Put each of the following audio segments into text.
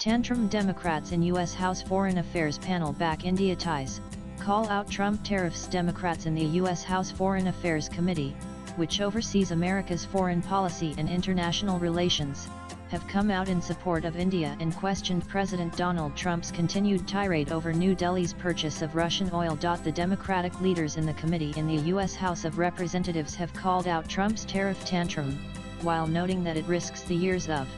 Tantrum Democrats in U.S. House Foreign Affairs panel back India ties, call out Trump tariffs. Democrats in the U.S. House Foreign Affairs Committee, which oversees America's foreign policy and international relations, have come out in support of India and questioned President Donald Trump's continued tirade over New Delhi's purchase of Russian oil. The Democratic leaders in the committee in the U.S. House of Representatives have called out Trump's tariff tantrum, while noting that it risks the years of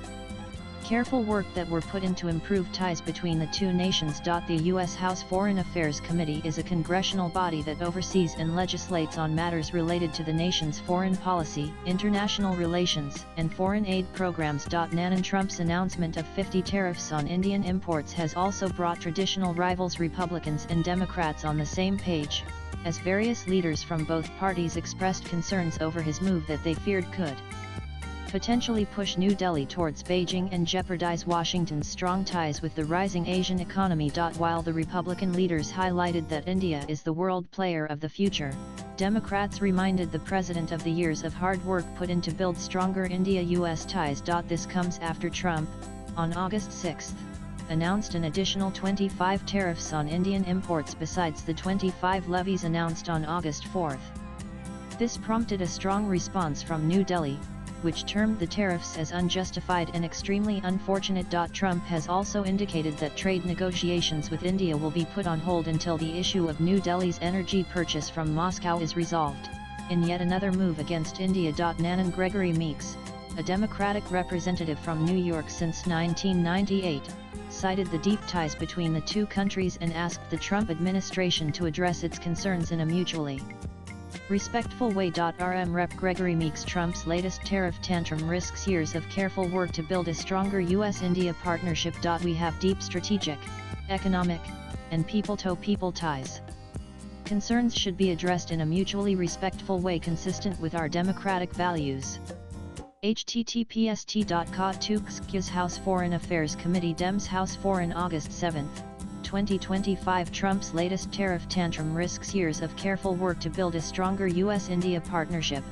careful work that were put in to improve ties between the two nations. The U.S. House Foreign Affairs Committee is a congressional body that oversees and legislates on matters related to the nation's foreign policy, international relations, and foreign aid programs. Trump's announcement of 50 tariffs on Indian imports has also brought traditional rivals Republicans and Democrats on the same page, as various leaders from both parties expressed concerns over his move that they feared could potentially push New Delhi towards Beijing and jeopardize Washington's strong ties with the rising Asian economy. While the Republican leaders highlighted that India is the world player of the future, Democrats reminded the president of the years of hard work put in to build stronger India-US ties. This comes after Trump, on August 6, announced an additional 25 tariffs on Indian imports besides the 25 levies announced on August 4. This prompted a strong response from New Delhi, which termed the tariffs as unjustified and extremely unfortunate. Trump has also indicated that trade negotiations with India will be put on hold until the issue of New Delhi's energy purchase from Moscow is resolved, in yet another move against India. Nanan Gregory Meeks, a Democratic representative from New York since 1998, cited the deep ties between the two countries and asked the Trump administration to address its concerns in a mutually respectful way. RM Rep Gregory Meeks, Trump's latest tariff tantrum risks years of careful work to build a stronger U.S.-India partnership. We have deep strategic, economic, and people-to-people ties. Concerns should be addressed in a mutually respectful way consistent with our democratic values. https://House House Foreign Affairs Committee Dems House Foreign August 7, 2025 Trump's latest tariff tantrum risks years of careful work to build a stronger U.S.-India partnership.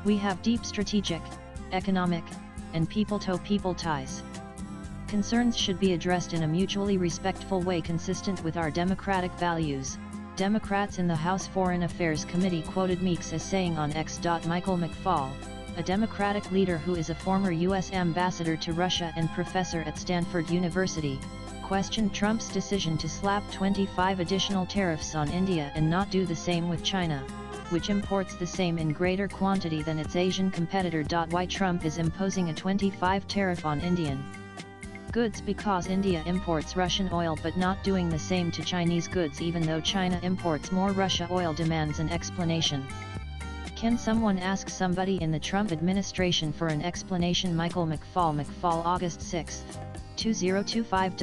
We have deep strategic, economic, and people-to-people ties. Concerns should be addressed in a mutually respectful way consistent with our democratic values, Democrats in the House Foreign Affairs Committee quoted Meeks as saying on X. Michael McFaul, a Democratic leader who is a former U.S. ambassador to Russia and professor at Stanford University, questioned Trump's decision to slap 25 additional tariffs on India and not do the same with China, which imports the same in greater quantity than its Asian competitor. Why Trump is imposing a 25 tariff on Indian goods? Because India imports Russian oil but not doing the same to Chinese goods even though China imports more Russia oil demands an explanation. Can someone ask somebody in the Trump administration for an explanation? Michael McFaul August 6, 2025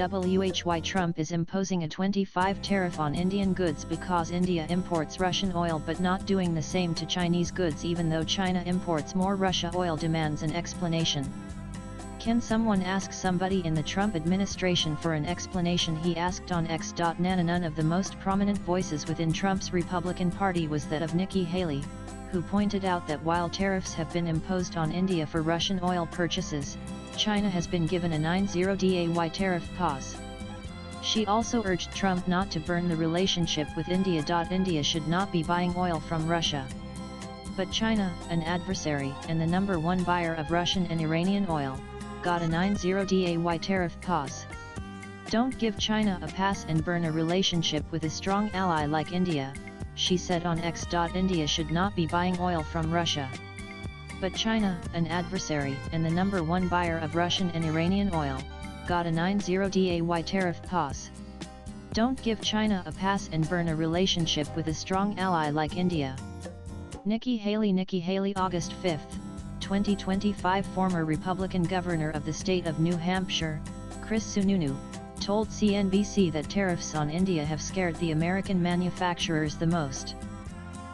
Why Trump is imposing a 25 tariff on Indian goods? Because India imports Russian oil but not doing the same to Chinese goods even though China imports more Russia oil demands an explanation. Can someone ask somebody in the Trump administration for an explanation? He asked on X. None of the most prominent voices within Trump's Republican Party was that of Nikki Haley, who pointed out that while tariffs have been imposed on India for Russian oil purchases, China has been given a 90-day tariff pause. She also urged Trump not to burn the relationship with India. India should not be buying oil from Russia. But China, an adversary and the number one buyer of Russian and Iranian oil, got a 90-day tariff pause. Don't give China a pass and burn a relationship with a strong ally like India, she said on X. India should not be buying oil from Russia. But China, an adversary and the number one buyer of Russian and Iranian oil, got a 90-day tariff pause. Don't give China a pass and burn a relationship with a strong ally like India. Nikki Haley August 5, 2025 Former Republican Governor of the state of New Hampshire, Chris Sununu, told CNBC that tariffs on India have scared the American manufacturers the most.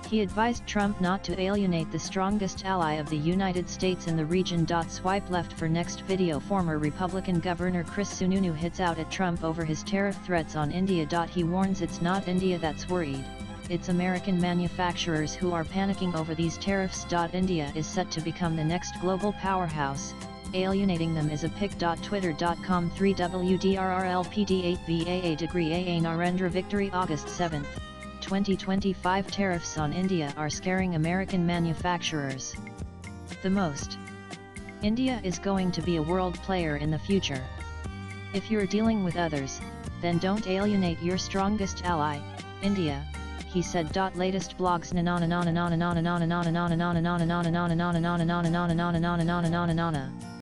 He advised Trump not to alienate the strongest ally of the United States in the region. Swipe left for next video. Former Republican Governor Chris Sununu hits out at Trump over his tariff threats on India. He warns it's not India that's worried, it's American manufacturers who are panicking over these tariffs. India is set to become the next global powerhouse, alienating them is a pic. Twitter.com 3WDRRLPD8VAA degree AA Narendra victory August 7, 2025 Tariffs on India are scaring American manufacturers the most. India is going to be a world player in the future. If you're dealing with others, then don't alienate your strongest ally, India, he said. Latest blogs